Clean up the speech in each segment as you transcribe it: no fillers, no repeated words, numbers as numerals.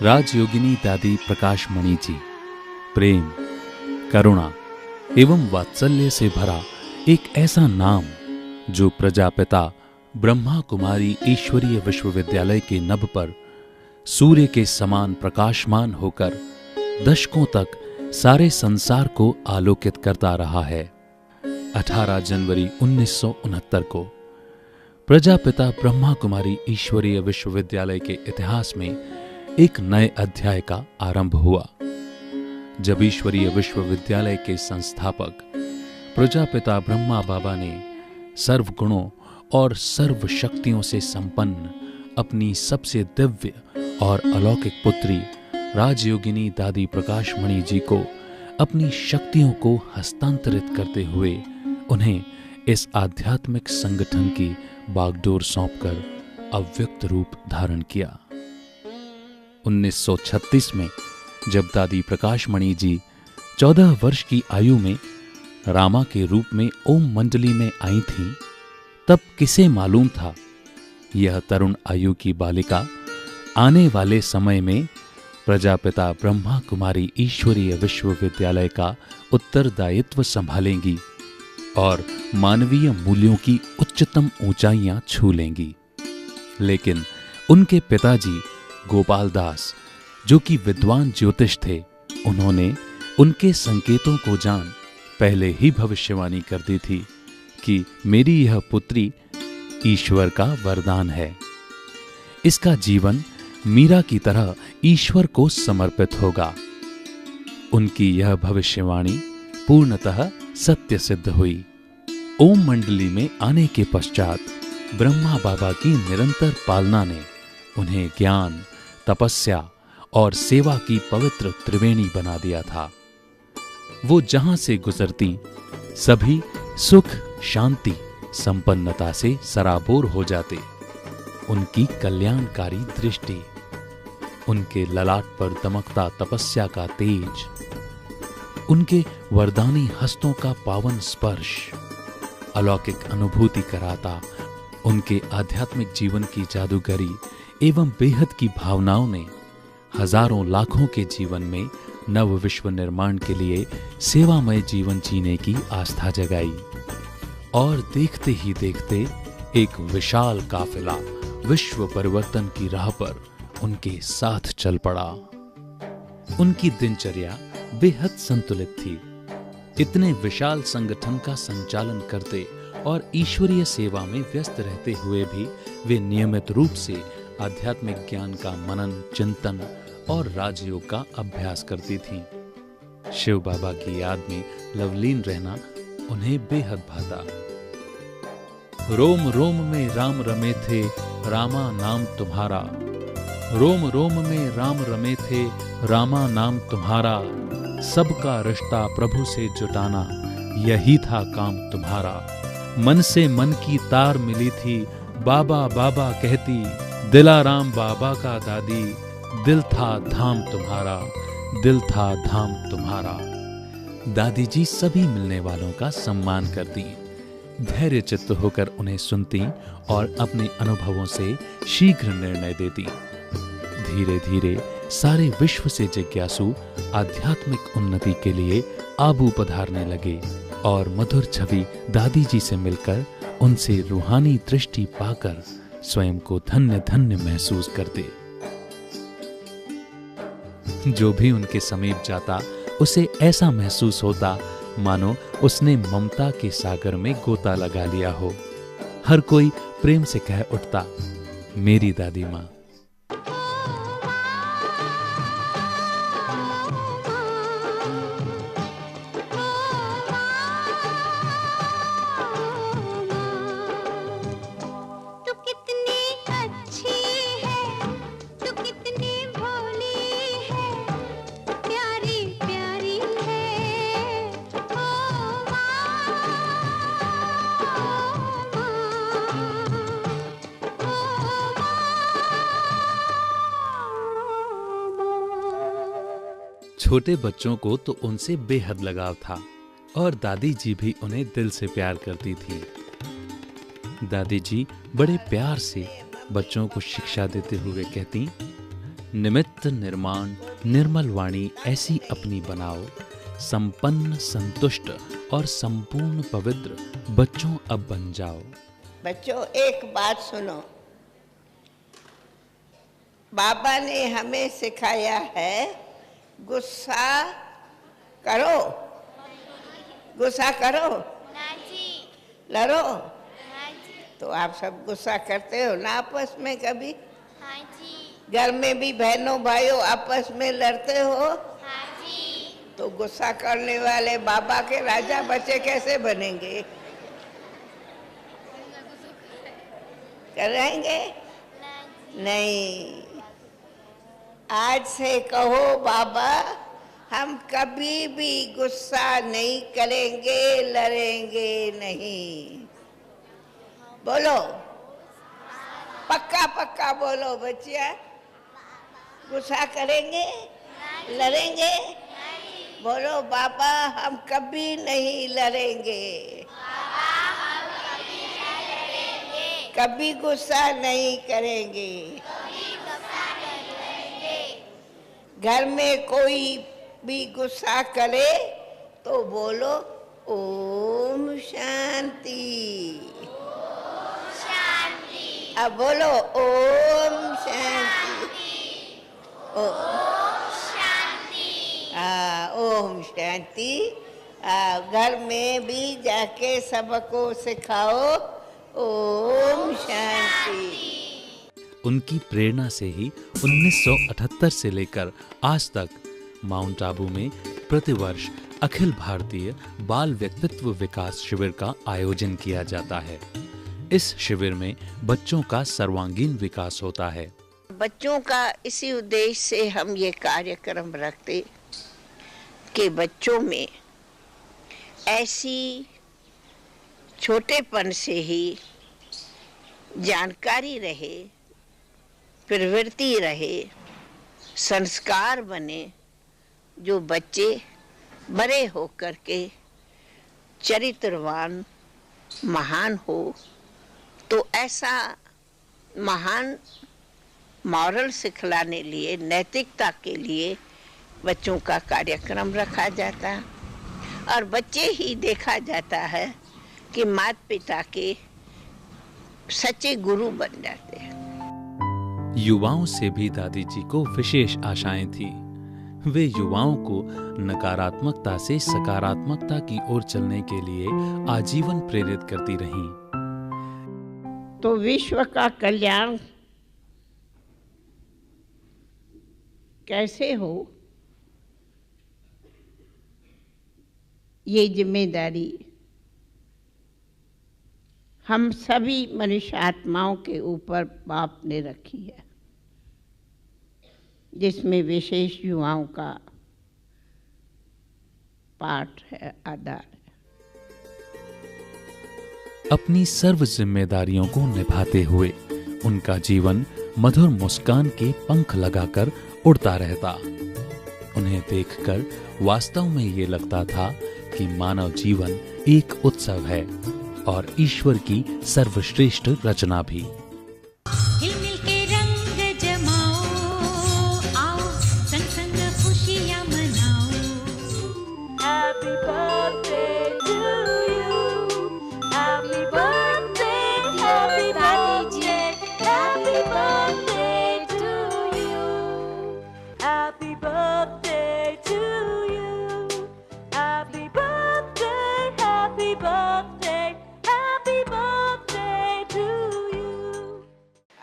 राजयोगिनी दादी प्रकाशमणि जी प्रेम, करुणा एवं वात्सल्य से भरा एक ऐसा नाम जो प्रजापिता ब्रह्मा कुमारी ईश्वरीय विश्वविद्यालय के नभ पर सूर्य के समान प्रकाशमान होकर दशकों तक सारे संसार को आलोकित करता रहा है। 18 जनवरी 1969 को प्रजापिता ब्रह्मा कुमारी ईश्वरीय विश्वविद्यालय के इतिहास में एक नए अध्याय का आरंभ हुआ, जब ईश्वरीय विश्वविद्यालय के संस्थापक प्रजापिता ब्रह्मा बाबा ने सर्व गुणों और सर्व शक्तियों से संपन्न अपनी सबसे दिव्य और अलौकिक पुत्री राजयोगिनी दादी प्रकाशमणि जी को अपनी शक्तियों को हस्तांतरित करते हुए उन्हें इस आध्यात्मिक संगठन की बागडोर सौंपकर अव्यक्त रूप धारण किया। 1936 में जब दादी प्रकाशमणि जी 14 वर्ष की आयु में रामा के रूप में ओम मंडली में आई थीं, तब किसे मालूम था यह तरुण आयु की बालिका आने वाले समय में प्रजापिता ब्रह्मा कुमारी ईश्वरीय विश्वविद्यालय का उत्तरदायित्व संभालेंगी और मानवीय मूल्यों की उच्चतम ऊंचाइयां छू लेंगी। लेकिन उनके पिताजी गोपाल दास, जो कि विद्वान ज्योतिष थे, उन्होंने उनके संकेतों को जान पहले ही भविष्यवाणी कर दी थी कि मेरी यह पुत्री ईश्वर का वरदान है। इसका जीवन मीरा की तरह ईश्वर को समर्पित होगा। उनकी यह भविष्यवाणी पूर्णतः सत्य सिद्ध हुई। ओम मंडली में आने के पश्चात ब्रह्मा बाबा की निरंतर पालना ने उन्हें ज्ञान, तपस्या और सेवा की पवित्र त्रिवेणी बना दिया था। वो जहां से गुजरती सभी सुख, शांति, संपन्नता से सराबोर हो जाते। उनकी कल्याणकारी दृष्टि, उनके ललाट पर दमकता तपस्या का तेज, उनके वरदानी हस्तों का पावन स्पर्श अलौकिक अनुभूति कराता। उनके आध्यात्मिक जीवन की जादूगरी एवं बेहद की भावनाओं ने हजारों लाखों के जीवन में नव विश्व निर्माण के लिए सेवामय जीवन जीने की आस्था जगाई। और देखते ही देखते एक विशाल काफिला विश्व परिवर्तन की राह पर उनके साथ चल पड़ा। उनकी दिनचर्या बेहद संतुलित थी। इतने विशाल संगठन का संचालन करते और ईश्वरीय सेवा में व्यस्त रहते हुए भी वे नियमित रूप से आध्यात्मिक ज्ञान का मनन, चिंतन और राजयोग का अभ्यास करती थीं। शिव बाबा की याद में लवलीन रहना उन्हें बेहद भाता। रोम रोम में राम रमे थे, रामा नाम तुम्हारा। रोम रोम में राम रमे थे, रामा नाम तुम्हारा। सबका रिश्ता प्रभु से जुटाना, यही था काम तुम्हारा। मन से मन की तार मिली थी, बाबा बाबा कहती। दिलाराम बाबा का दादी, दिल था धाम तुम्हारा, दिल था धाम तुम्हारा। दादी जी सभी मिलने वालों का सम्मान करती, धैर्य चित्त होकर उन्हें सुनती और अपने अनुभवों से शीघ्र निर्णय देती। धीरे धीरे सारे विश्व से जिज्ञासु आध्यात्मिक उन्नति के लिए आबू पधारने लगे और मधुर छवि दादी जी से मिलकर उनसे रूहानी दृष्टि पाकर स्वयं को धन्य धन्य महसूस करते। जो भी उनके समीप जाता उसे ऐसा महसूस होता मानो उसने ममता के सागर में गोता लगा लिया हो। हर कोई प्रेम से कह उठता, मेरी दादी माँ। छोटे बच्चों को तो उनसे बेहद लगाव था और दादी जी भी उन्हें दिल से प्यार करती थी। दादी जी बड़े प्यार से बच्चों को शिक्षा देते हुए कहती, निमित्त निर्माण निर्मल वाणी ऐसी अपनी बनाओ, संपन्न संतुष्ट और संपूर्ण पवित्र बच्चों अब बन जाओ। बच्चों एक बात सुनो, बाबा ने हमें सिखाया है गुस्सा करो, गुस्सा करो, लड़ो। तो आप सब गुस्सा करते हो ना आपस में कभी? हाँ जी। घर में भी बहनों भाइयों आपस में लड़ते हो? हाँ जी। तो गुस्सा करने वाले बाबा के राजा बच्चे कैसे बनेंगे? करेंगे? नहीं। आज से कहो बाबा हम कभी भी गुस्सा नहीं करेंगे, लड़ेंगे नहीं। बोलो, पक्का पक्का बोलो बच्चिया। गुस्सा करेंगे, लड़ेंगे? बोलो बाबा हम कभी नहीं लड़ेंगे, कभी गुस्सा नहीं करेंगे। घर में कोई भी गुस्सा करे तो बोलो ओम शांति। अब बोलो ओम शांति। ओम शांति। घर में भी जाके सबको सिखाओ ओम शांति। उनकी प्रेरणा से ही 1978 से लेकर आज तक माउंट आबू में प्रतिवर्ष अखिल भारतीय बाल व्यक्तित्व विकास शिविर का आयोजन किया जाता है। इस शिविर में बच्चों का सर्वांगीण विकास होता है। बच्चों का इसी उद्देश्य से हम ये कार्यक्रम रखते कि बच्चों में ऐसी छोटेपन से ही जानकारी रहे, प्रवृत्ति रहे, संस्कार बने, जो बच्चे बड़े होकर के चरित्रवान महान हो। तो ऐसा महान मॉरल सिखलाने लिए, नैतिकता के लिए बच्चों का कार्यक्रम रखा जाता है। और बच्चे ही देखा जाता है कि माता पिता के सच्चे गुरु बन जाते हैं। युवाओं से भी दादी जी को विशेष आशाएं थी। वे युवाओं को नकारात्मकता से सकारात्मकता की ओर चलने के लिए आजीवन प्रेरित करती रहीं। तो विश्व का कल्याण कैसे हो, ये जिम्मेदारी हम सभी मनुष्य आत्माओं के ऊपर बाप ने रखी है, जिसमें विशेष युवाओं का पाठ है, आधार है। अपनी सर्व जिम्मेदारियों को निभाते हुए उनका जीवन मधुर मुस्कान के पंख लगाकर उड़ता रहता। उन्हें देखकर वास्तव में ये लगता था कि मानव जीवन एक उत्सव है और ईश्वर की सर्वश्रेष्ठ रचना भी।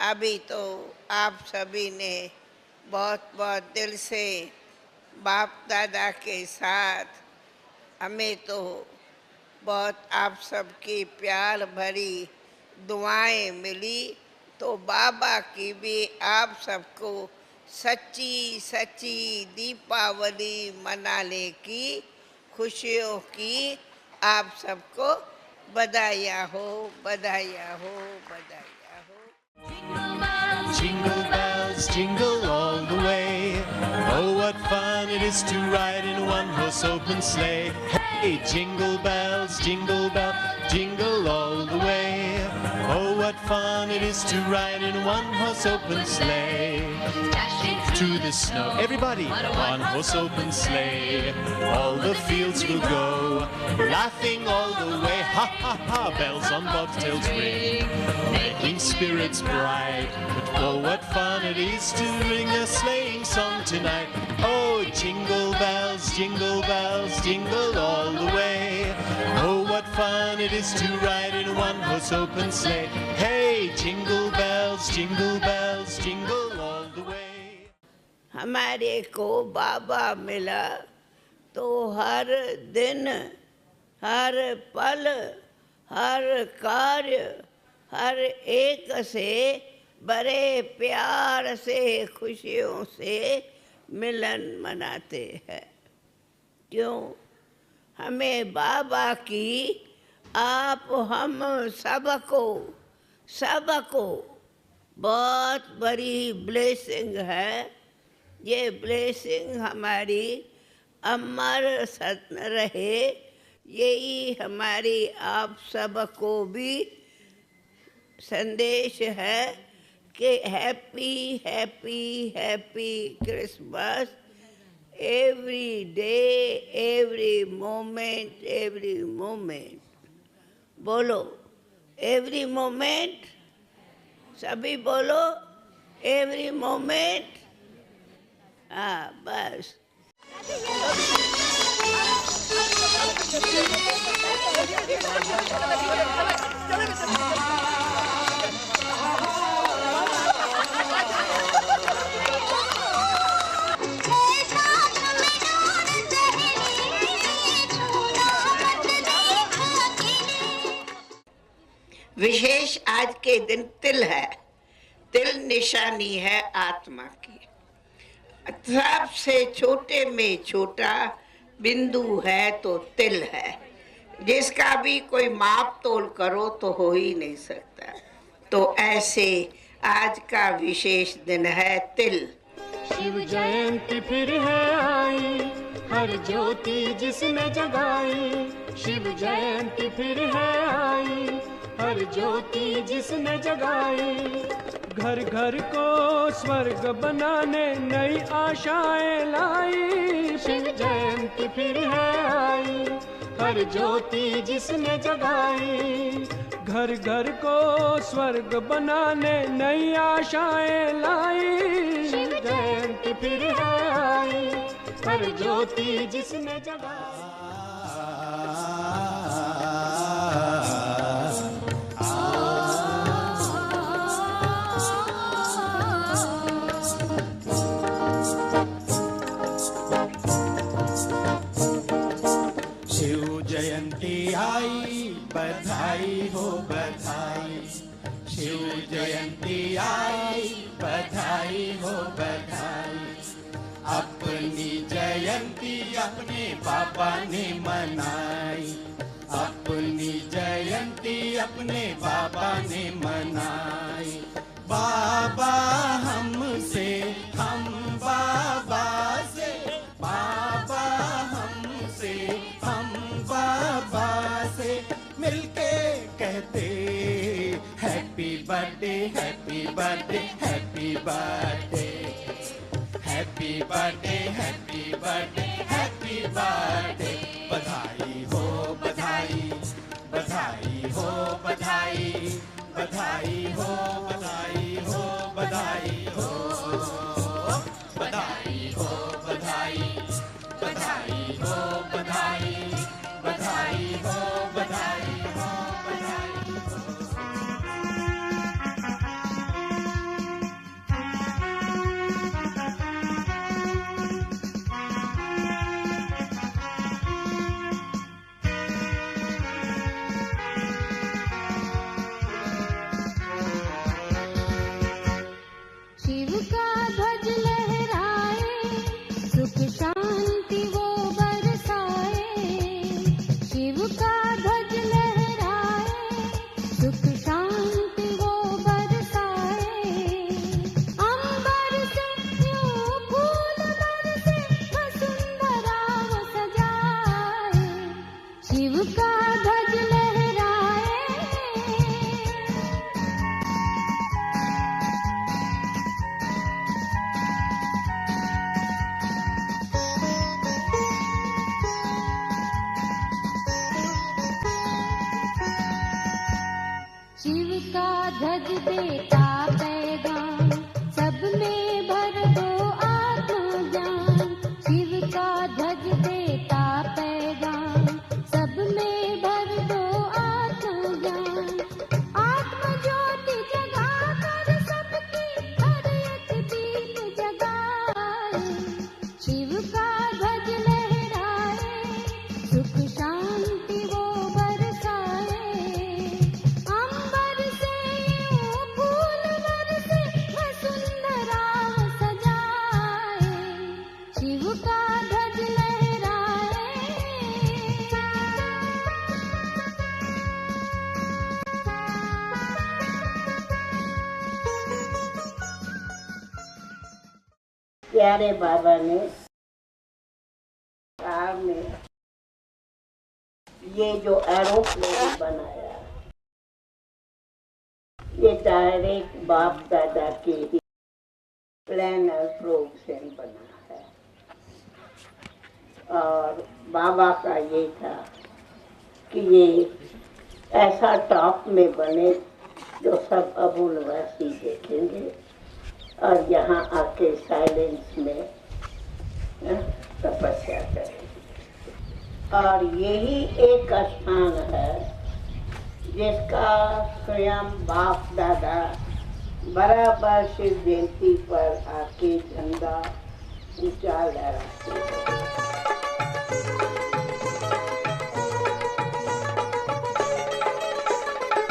अभी तो आप सभी ने बहुत बहुत दिल से बाप दादा के साथ हमें तो बहुत आप सबकी प्यार भरी दुआएं मिली। तो बाबा की भी आप सबको सच्ची सच्ची दीपावली मनाने की खुशियों की आप सबको बधाइयाँ हो, बधाइयाँ हो, बधाइयाँ हो। Jingle bells, jingle all the way. Oh, what fun it is to ride in a one-horse open sleigh. Hey, jingle bells, jingle all the way. Oh, what fun it is to ride in a one-horse open sleigh. Through the snow, everybody, one-horse open sleigh. All the fields will go, laughing all the way. Ha ha ha, bells on bobtails ring, making spirits bright. But oh, what fun it is to ring a sleighing song tonight. Oh, jingle bells, jingle all the way. Oh, what fun it is to ride in a one-horse open sleigh. Hey, jingle bells, jingle all the way. हमारे को बाबा मिला तो हर दिन, हर पल, हर कार्य, हर एक से बड़े प्यार से, खुशियों से मिलन मनाते हैं। क्यों? हमें बाबा की आप हम सबको बहुत बड़ी ब्लेसिंग है। ये ब्लेसिंग हमारी अमर रहे, यही हमारी आप सबको भी संदेश है कि happy happy happy Christmas every day, every moment. बोलो एवरी मोमेंट, सभी बोलो एवरी मोमेंट। हाँ, बस। विशेष आज के दिन तिल है। तिल निशानी है आत्मा की। सबसे छोटे में छोटा बिंदु है तो तिल है, जिसका भी कोई माप तोल करो तो हो ही नहीं सकता। तो ऐसे आज का विशेष दिन है तिल। शिव जयंती फिर है आई, हर ज्योति जिसने जगाई। शिव जयंती फिर है आई, हर ज्योति जिसने जगाई। घर घर को स्वर्ग बनाने नई आशाएं लाई। शिव जयंती फिर है आई, हर ज्योति जिसने जगाई। घर घर को स्वर्ग बनाने नई आशाएं लाई। शिव जयंती फिर है आई, हर ज्योति जिसने जगाई। बधाई हो बधाई, शिव जयंती आई, बधाई हो बधाई। अपनी जयंती अपने बाबा ने मनाई, अपनी जयंती अपने बाबा ने मनाई। बाबा हमसे, हम बाबा से, बाबा हमसे, हम बाबा से मिलके कहते happy birthday, happy birthday, happy birthday, happy birthday, happy birthday, happy birthday. बधाई हो बधाई, बधाई हो बधाई, बधाई हो बधाई हो बधाई हो, बधाई हो बधाई, बधाई हो बधाई, बधाई हो बधाई हो बधाई हो। शिव का ध्वज लहराए, सुख शांति वो बरसाए। ध्वज देता पैगाम, सब में भर दो आत्मज्ञान। शिव का ध्वज देता पैगाम, सब में भर दो आत्मज्ञान। आत्म ज्योति जगाकर सबकी हर एक दीप जगाए। शिव का ध्वज लहराए, सुख शांति वो बरसाए। अंबर से यूं फूल बरसे, वसुंधरा सजाए। शिव का ध्वज लहराए। प्यारे बाबा ने कार में ये जो एरोप्लेन बनाया, ये डायरेक्ट बाप दादा के ही प्लान और प्रोग से बना है। और बाबा का ये था कि ये ऐसा टॉप में बने जो सब अबुलवासी देखेंगे और यहाँ आके साइलेंस में तपस्या करेंगे। और यही एक स्थान है जिसका स्वयं बाप दादा बराबर शिव जयंती पर आके झंडा ऊंचा लहराते हैं।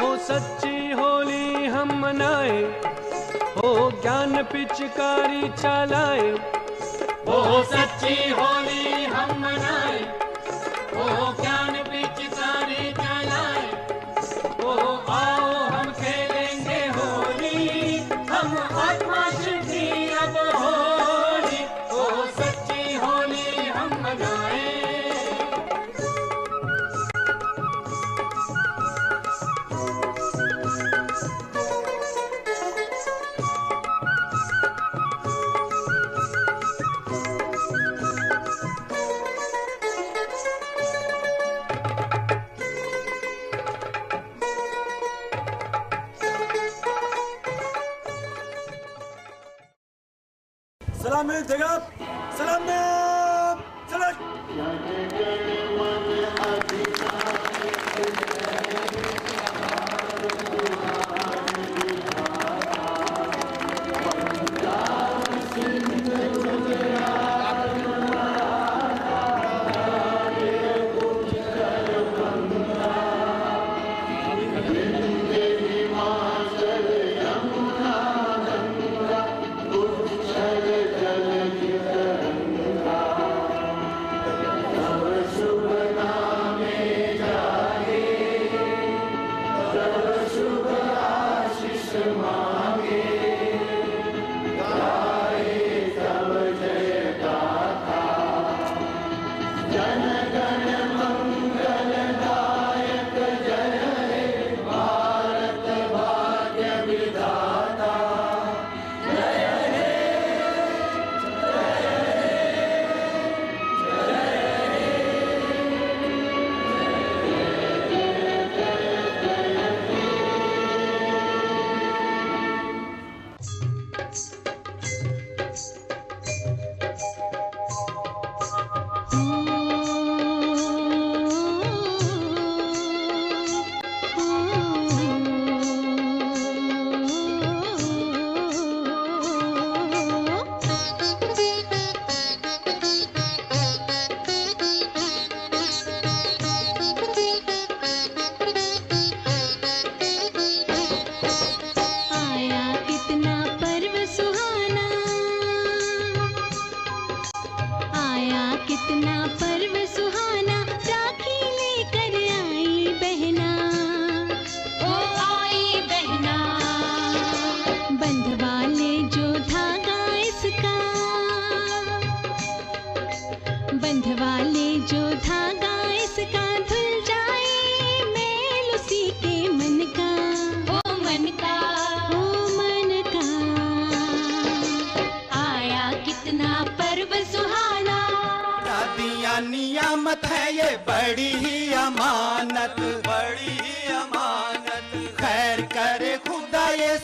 हो सच्ची होली हम मनाए, हो ज्ञान पिचकारी चलाए। हो सच्ची होली हम मनाए, हो ज्ञान पिचकारी चलाए। हो आओ हम खेलेंगे होली, हम आत्मा शुद्धि अब होली। हो सच्ची होली हम मनाए। सलाम जगह सलाम सलाम। नियामत है ये बड़ी ही अमानत, बड़ी ही अमानत। खैर करे खुदा ये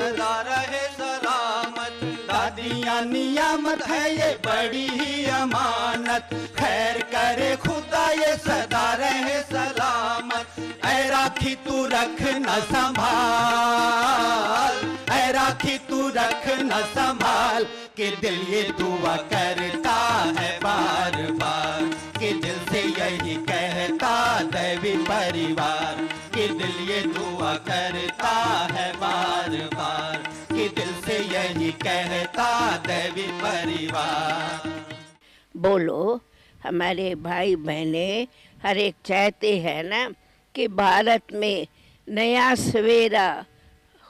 सदा रहे सलामत। दादियाँ नियामत है ये बड़ी ही अमानत, खैर करे खुदा ये सदा रहे सलामत। ऐ राखी तू रख न संभाल, ऐ राखी तू रख न संभाल, कि दिल ये दुआ करता है बार बार, कि दिल से यही कहता दैवी परिवार, कि दिल ये दुआ करता है बार बार, कि दिल से यही कहता दैवी परिवार। बोलो हमारे भाई बहने हर एक चाहते हैं ना कि भारत में नया सवेरा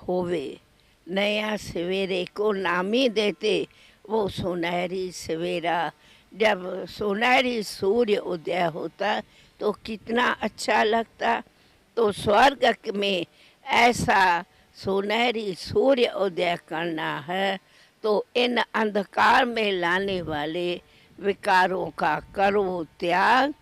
होवे, नया सवेरे को नाम ही देते वो सुनहरी सवेरा। जब सुनहरी सूर्य उदय होता तो कितना अच्छा लगता। तो स्वर्ग में ऐसा सुनहरी सूर्य उदय करना है तो इन अंधकार में लाने वाले विकारों का करो त्याग,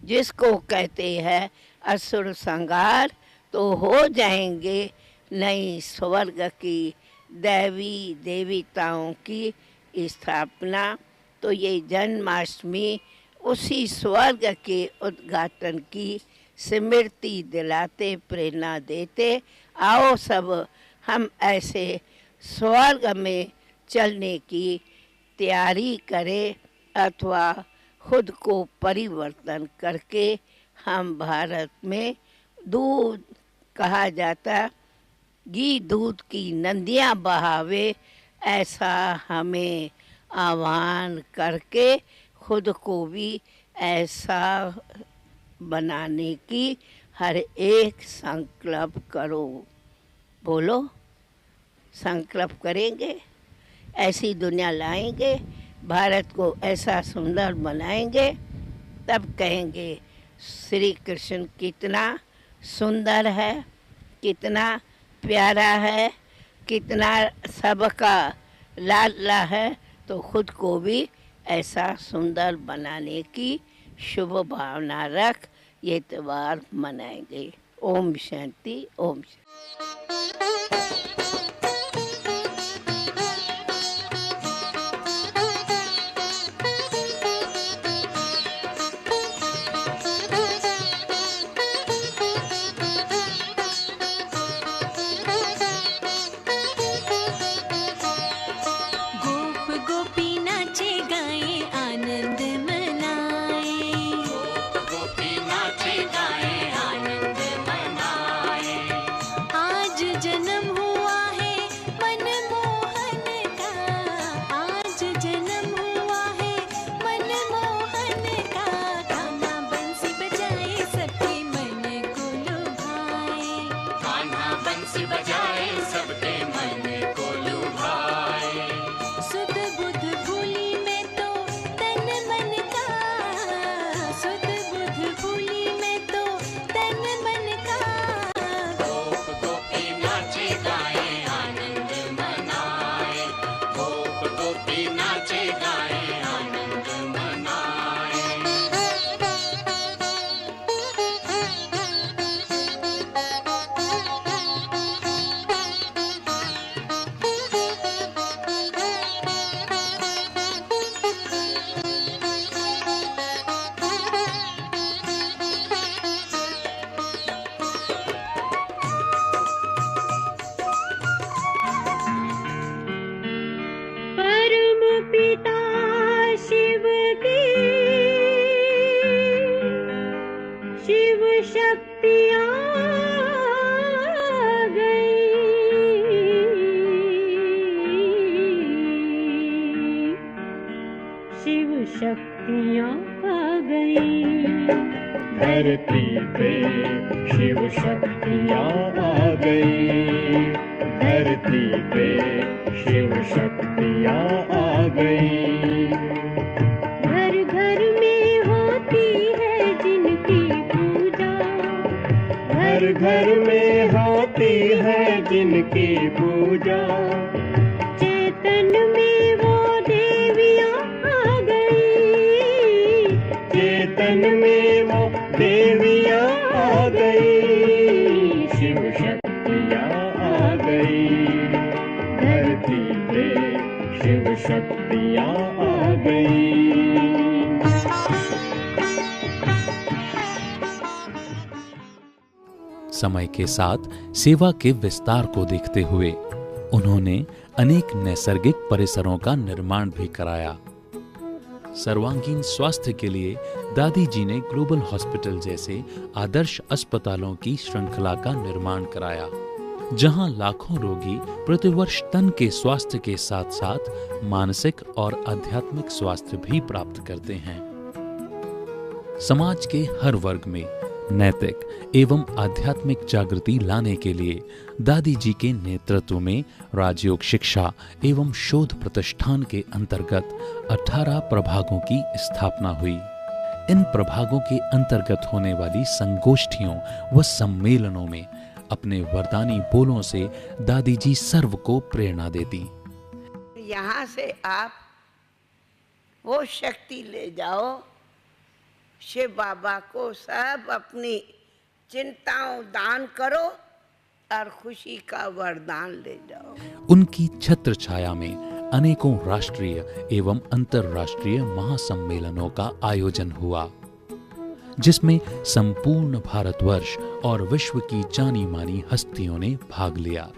जिसको कहते हैं असुर संहार, तो हो जाएंगे नई स्वर्ग की दैवी देवताओं की स्थापना। तो ये जन्माष्टमी उसी स्वर्ग के उद्घाटन की स्मृति दिलाते प्रेरणा देते। आओ सब हम ऐसे स्वर्ग में चलने की तैयारी करें, अथवा खुद को परिवर्तन करके हम भारत में दूध कहा जाता घी दूध की नदियाँ बहावे, ऐसा हमें आह्वान करके खुद को भी ऐसा बनाने की हर एक संकल्प करो। बोलो संकल्प करेंगे, ऐसी दुनिया लाएंगे, भारत को ऐसा सुंदर बनाएंगे, तब कहेंगे श्री कृष्ण कितना सुंदर है, कितना प्यारा है, कितना सबका लाडला है। तो खुद को भी ऐसा सुंदर बनाने की शुभ भावना रख ये त्योहार मनाएंगे। ओम शांति, ओम शांति। शक्तियाँ आ गई धरती पे, शिव शक्तियाँ आ गई धरती पे, शिव शक्तियाँ आ गई। घर घर में होती है जिनकी पूजा, घर घर में होती है जिनकी पूजा, चेतन में वो देवियाँ आ गई, चेतन में वो देवियाँ आ गई, शिव शक्तियाँ आ गई। शिव शक्तियाँ आ गई। समय के साथ सेवा के विस्तार को देखते हुए उन्होंने अनेक नैसर्गिक परिसरों का निर्माण भी कराया। सर्वांगीण स्वास्थ्य के लिए दादी जी ने ग्लोबल हॉस्पिटल जैसे आदर्श अस्पतालों की श्रृंखला का निर्माण कराया, जहां लाखों रोगी प्रतिवर्ष तन के स्वास्थ्य के साथ साथ मानसिक और आध्यात्मिक स्वास्थ्य भी प्राप्त करते हैं। समाज के हर वर्ग में नैतिक एवं आध्यात्मिक जागृति लाने के लिए दादी जी के नेतृत्व में राजयोग शिक्षा एवं शोध प्रतिष्ठान के अंतर्गत 18 प्रभागों की स्थापना हुई। इन प्रभागों के अंतर्गत होने वाली संगोष्ठियों व सम्मेलनों में अपने वरदानी बोलों से दादी जी सर्व को प्रेरणा देती। यहाँ से आप वो शक्ति ले जाओ, शिव बाबा को सब अपनी चिंताओं दान करो और खुशी का वरदान ले जाओ। उनकी छत्र छाया में अनेकों राष्ट्रीय एवं अंतर्राष्ट्रीय महासम्मेलनों का आयोजन हुआ, जिसमें संपूर्ण भारतवर्ष और विश्व की जानी मानी हस्तियों ने भाग लिया।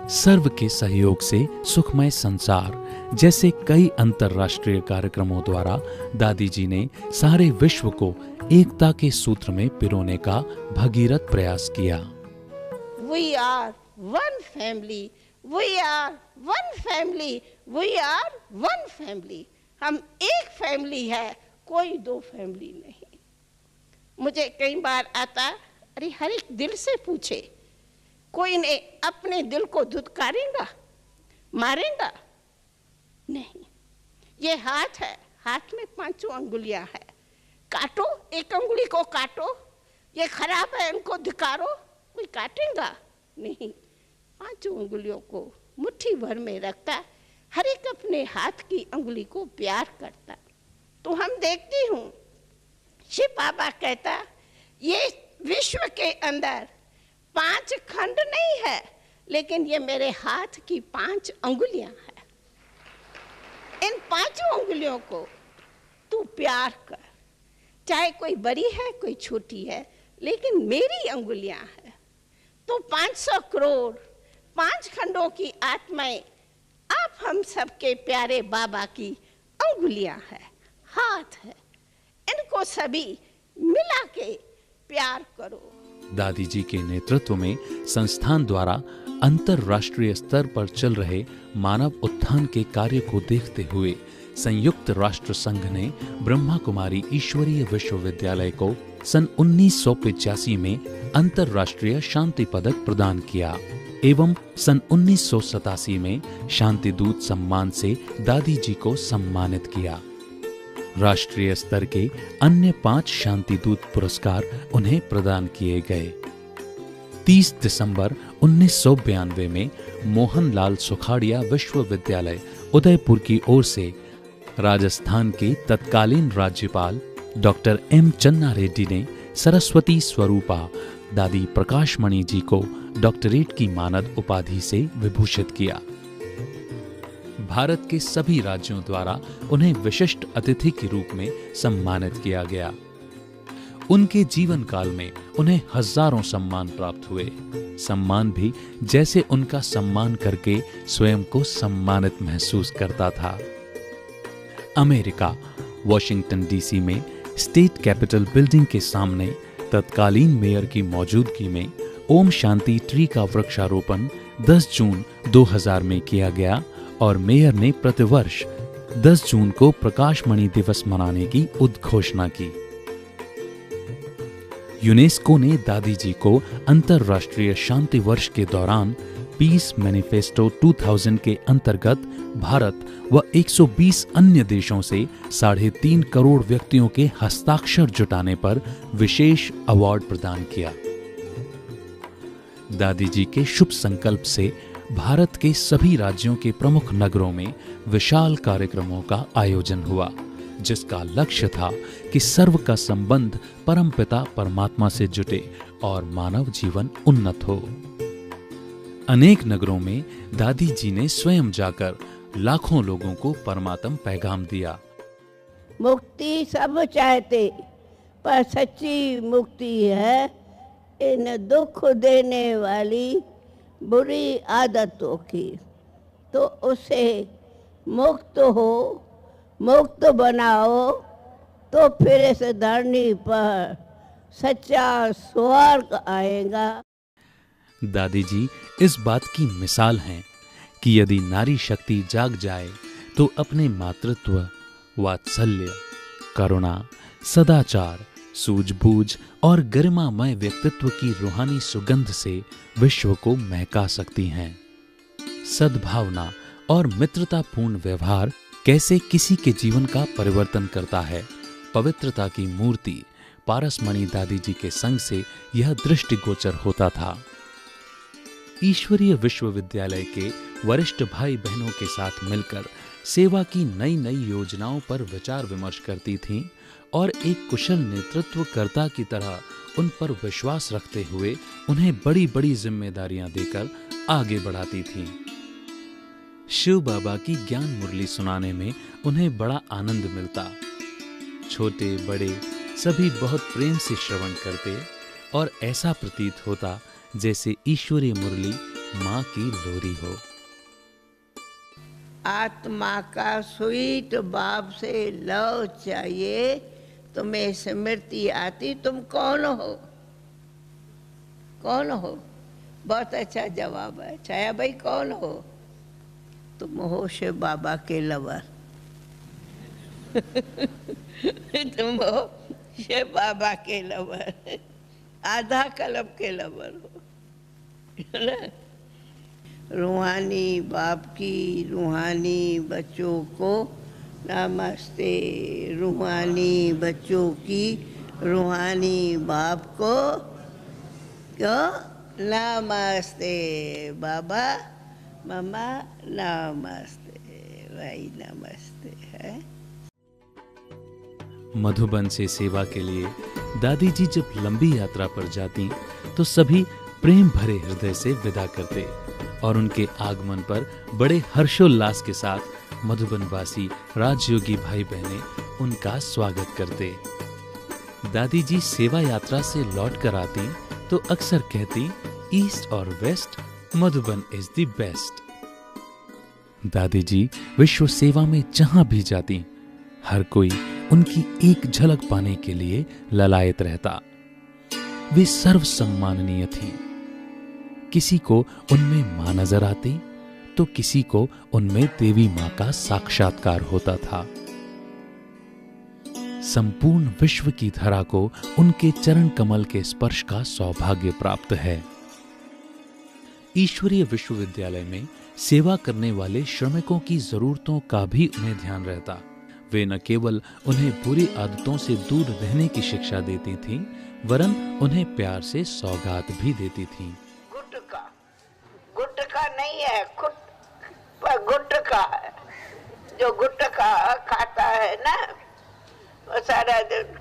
सर्व के सहयोग से सुखमय संसार जैसे कई अंतर्राष्ट्रीय कार्यक्रमों द्वारा दादी जी ने सारे विश्व को एकता के सूत्र में पिरोने का भगीरथ प्रयास किया। We are one family, we are one family, we are one family। हम एक फैमिली है, कोई दो फैमिली नहीं। मुझे कई बार आता, अरे हर एक दिल से पूछे, कोई ने अपने दिल को धुतकारेगा, मारेगा? नहीं। ये हाथ है, हाथ में 5 अंगुलियां है, काटो, एक अंगुली को काटो, ये खराब है इनको धिकारो, कोई काटेगा? नहीं। 5 अंगुलियों को मुट्ठी भर में रखता, हर एक अपने हाथ की अंगुली को प्यार करता। तो हम देखती हूँ शिव बाबा कहता, ये विश्व के अंदर 5 खंड नहीं है, लेकिन ये मेरे हाथ की 5 अंगुलियां हैं। इन 5 अंगुलियों को तू प्यार कर, चाहे कोई बड़ी है कोई छोटी है, लेकिन मेरी अंगुलियां हैं। तो 500 करोड़ 5 खंडों की आत्माएं आप हम सबके प्यारे बाबा की अंगुलियां हैं, हाथ है, इनको सभी मिला के प्यार करो। दादी जी के नेतृत्व में संस्थान द्वारा अंतर्राष्ट्रीय स्तर पर चल रहे मानव उत्थान के कार्य को देखते हुए संयुक्त राष्ट्र संघ ने ब्रह्मा कुमारी ईश्वरीय विश्वविद्यालय को सन 1985 में अंतर्राष्ट्रीय शांति पदक प्रदान किया एवं सन 1987 में शांति दूत सम्मान से दादी जी को सम्मानित किया। राष्ट्रीय स्तर के अन्य 5 शांति दूत पुरस्कार उन्हें प्रदान किए गए। 30 दिसंबर 1992 में मोहनलाल सुखाड़िया विश्वविद्यालय उदयपुर की ओर से राजस्थान के तत्कालीन राज्यपाल डॉक्टर एम चन्ना रेड्डी ने सरस्वती स्वरूपा दादी प्रकाशमणि जी को डॉक्टरेट की मानद उपाधि से विभूषित किया। भारत के सभी राज्यों द्वारा उन्हें विशिष्ट अतिथि के रूप में सम्मानित किया गया। उनके जीवन काल में उन्हें हजारों सम्मान प्राप्त हुए। सम्मान भी जैसे उनका सम्मान करके स्वयं को सम्मानित महसूस करता था। अमेरिका वॉशिंगटन डीसी में स्टेट कैपिटल बिल्डिंग के सामने तत्कालीन मेयर की मौजूदगी में ओम शांति ट्री का वृक्षारोपण 10 जून 2000 में किया गया और मेयर ने प्रतिवर्ष 10 जून को प्रकाशमणि दिवस मनाने की उद्घोषणा की। यूनेस्को ने दादी जी को अंतर्राष्ट्रीय शांति वर्ष के दौरान पीस मैनिफेस्टो 2000 के अंतर्गत भारत व 120 अन्य देशों से 3.5 करोड़ व्यक्तियों के हस्ताक्षर जुटाने पर विशेष अवार्ड प्रदान किया। दादी जी के शुभ संकल्प से भारत के सभी राज्यों के प्रमुख नगरों में विशाल कार्यक्रमों का आयोजन हुआ, जिसका लक्ष्य था कि सर्व का संबंध परमपिता परमात्मा से जुटे और मानव जीवन उन्नत हो। अनेक नगरों में दादी जी ने स्वयं जाकर लाखों लोगों को परमात्म पैगाम दिया। मुक्ति सब चाहते, पर सच्ची मुक्ति है इन दुख देने वाली बुरी आदतों की। तो उसे मुक्त बनाओ, तो फिर इस धरनी पर सच्चा स्वर्ग आएगा। दादी जी इस बात की मिसाल हैं कि यदि नारी शक्ति जाग जाए तो अपने मातृत्व, वात्सल्य, करुणा, सदाचार, सूझबूझ और गरिमामय व्यक्तित्व की रूहानी सुगंध से विश्व को महका सकती हैं। सद्भावना और मित्रतापूर्ण व्यवहार कैसे किसी के जीवन का परिवर्तन करता है, पवित्रता की मूर्ति पारसमणि दादी जी के संग से यह दृष्टिगोचर होता था। ईश्वरीय विश्वविद्यालय के वरिष्ठ भाई बहनों के साथ मिलकर सेवा की नई नई योजनाओं पर विचार विमर्श करती थीं और एक कुशल नेतृत्वकर्ता की तरह उन पर विश्वास रखते हुए उन्हें बड़ी बड़ी जिम्मेदारियां देकर आगे बढ़ाती थीं। शिव बाबा की ज्ञान मुरली सुनाने में उन्हें बड़ा आनंद मिलता। छोटे बड़े सभी बहुत प्रेम से श्रवण करते और ऐसा प्रतीत होता जैसे ईश्वरीय मुरली माँ की लोरी हो। आत्मा का स्वीट बाप से लव चाहिए, तुम्हें स्मृति आती, तुम कौन हो? कौन हो? बहुत अच्छा जवाब है। छाया भाई कौन हो? तुम हो शिव बाबा के लवर। तुम हो शिव बाबा के लवर, आधा कलब के लवर हो ना। रूहानी बाप की रूहानी बच्चों को नमस्ते, रूहानी बच्चों की रूहानी बाप को क्यों नमस्ते। बाबा मम्मा नमस्ते, भाई नमस्ते है। मधुबन से सेवा के लिए दादी जी जब लंबी यात्रा पर जाती तो सभी प्रेम भरे हृदय से विदा करते और उनके आगमन पर बड़े हर्षोल्लास के साथ मधुबनवासी राजयोगी भाई बहने उनका स्वागत करते। दादी जी सेवा यात्रा से लौट कर आती तो अक्सर कहती, ईस्ट और west Madhuban is the best. दादी जी विश्व सेवा में जहां भी जाती हर कोई उनकी एक झलक पाने के लिए ललायत रहता। वे सर्व सम्माननीय थीं। किसी को उनमें मां नजर आती तो किसी को उनमें देवी मां का साक्षात्कार होता था। संपूर्ण विश्व की धरा को उनके चरण कमल के स्पर्श का सौभाग्य प्राप्त है। ईश्वरीय विश्वविद्यालय में सेवा करने वाले श्रमिकों की जरूरतों का भी उन्हें ध्यान रहता। वे न केवल उन्हें बुरी आदतों से दूर रहने की शिक्षा देती थीं, वरन उन्हें प्यार से सौगात भी देती थीं। गुटखा नहीं है, गुटखा है। जो गुटखा खाता है ना, वो सारा दिन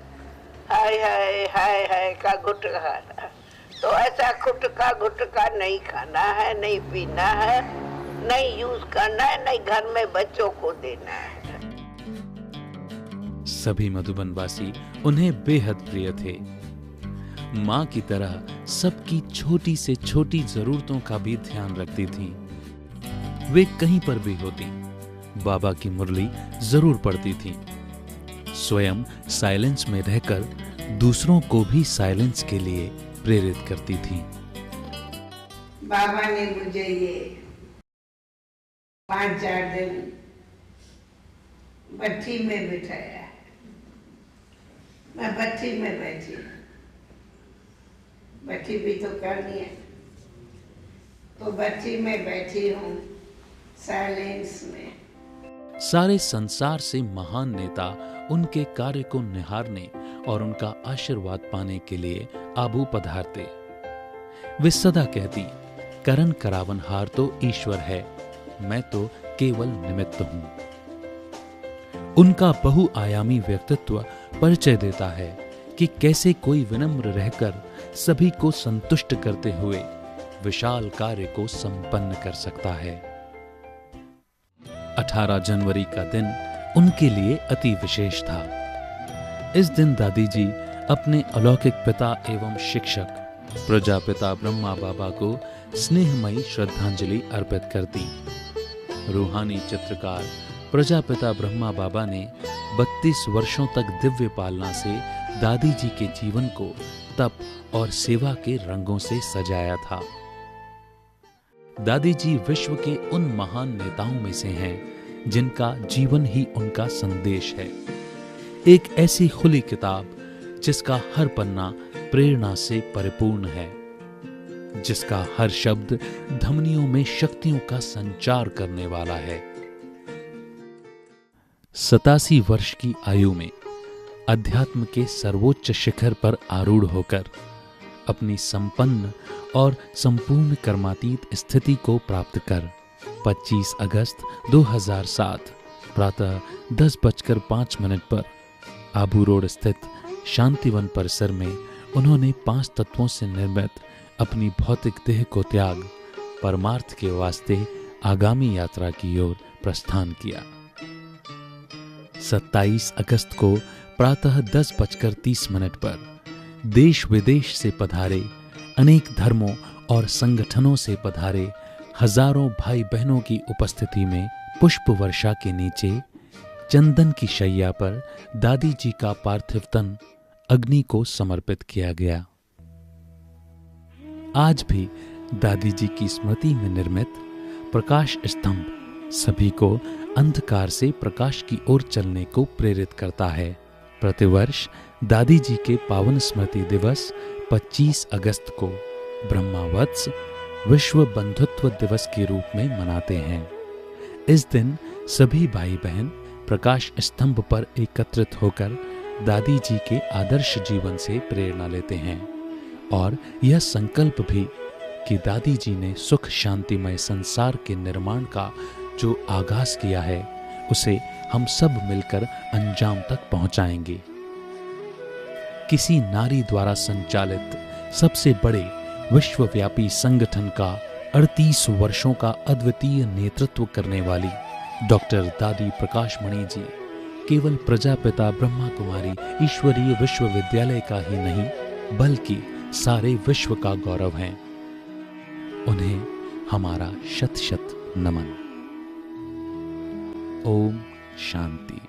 हाय हाय हाय हाय का गुटखा। तो ऐसा गुटखा नहीं खाना है, नहीं पीना है, नहीं यूज करना है, नहीं घर में बच्चों को देना है। सभी मधुबनवासी उन्हें बेहद प्रिय थे। मां की तरह सबकी छोटी से छोटी जरूरतों का भी ध्यान रखती थीं। वे कहीं पर भी होती, बाबा की मुरली जरूर पढ़ती थीं। स्वयं साइलेंस में रहकर दूसरों को भी साइलेंस के लिए प्रेरित करती थीं। बाबा ने मुझे ये 5-4 दिन भट्ठी में बिठाया। मैं भट्ठी में बैठी, भट्ठी भी तो करनी है, तो भट्ठी में बैठी हूँ साइलेंस में। सारे संसार से महान नेता उनके कार्य को निहारने और उनका आशीर्वाद पाने के लिए आबू पधारते। वे सदा कहती, करन करावनहार तो ईश्वर है, मैं तो केवल निमित्त हूं। उनका बहुआयामी व्यक्तित्व परिचय देता है कि कैसे कोई विनम्र रहकर सभी को संतुष्ट करते हुए विशाल कार्य को संपन्न कर सकता है। 18 जनवरी का दिन उनके लिए अति विशेष था। इस दिन दादी जी अपने अलौकिक पिता एवं शिक्षक प्रजापिता ब्रह्मा बाबा को स्नेहमयी श्रद्धांजलि अर्पित करती। रूहानी चित्रकार प्रजापिता ब्रह्मा बाबा ने 32 वर्षों तक दिव्य पालना से दादी जी के जीवन को तप और सेवा के रंगों से सजाया था। दादी जी विश्व के उन महान नेताओं में से हैं जिनका जीवन ही उनका संदेश है। एक ऐसी खुली किताब जिसका हर पन्ना प्रेरणा से परिपूर्ण है, जिसका हर शब्द धमनियों में शक्तियों का संचार करने वाला है। 87 वर्ष की आयु में अध्यात्म के सर्वोच्च शिखर पर आरूढ़ होकर अपनी संपन्न और संपूर्ण कर्मातीत स्थिति को प्राप्त कर 25 अगस्त 2007 प्रातः 10:05 पर आबू रोड स्थित शांतिवन परिसर में उन्होंने 5 तत्वों से निर्मित अपनी भौतिक देह को त्याग परमार्थ के वास्ते आगामी यात्रा की ओर प्रस्थान किया। 27 अगस्त को प्रातः 10:30 पर देश विदेश से पधारे, अनेक धर्मों और संगठनों से पधारे हजारों भाई बहनों की उपस्थिति में पुष्प वर्षा के नीचे चंदन की शैया पर दादी जी का पार्थिव तन अग्नि को समर्पित किया गया। आज भी दादी जी की स्मृति में निर्मित प्रकाश स्तंभ सभी को अंधकार से प्रकाश की ओर चलने को प्रेरित करता है। प्रतिवर्ष दादी जी के पावन स्मृति दिवस 25 अगस्त को ब्रह्मावत्स विश्व बंधुत्व दिवस के रूप में मनाते हैं। इस दिन सभी भाई बहन प्रकाश स्तंभ पर एकत्रित होकर दादी जी के आदर्श जीवन से प्रेरणा लेते हैं और यह संकल्प भी कि दादी जी ने सुख शांतिमय संसार के निर्माण का जो आगाज किया है उसे हम सब मिलकर अंजाम तक पहुंचाएंगे। किसी नारी द्वारा संचालित सबसे बड़े विश्वव्यापी संगठन का 38 वर्षों का अद्वितीय नेतृत्व करने वाली डॉक्टर दादी प्रकाशमणि जी केवल प्रजापिता ब्रह्मा कुमारी ईश्वरीय विश्वविद्यालय का ही नहीं बल्कि सारे विश्व का गौरव हैं। उन्हें हमारा शत शत नमन। ओम शांति।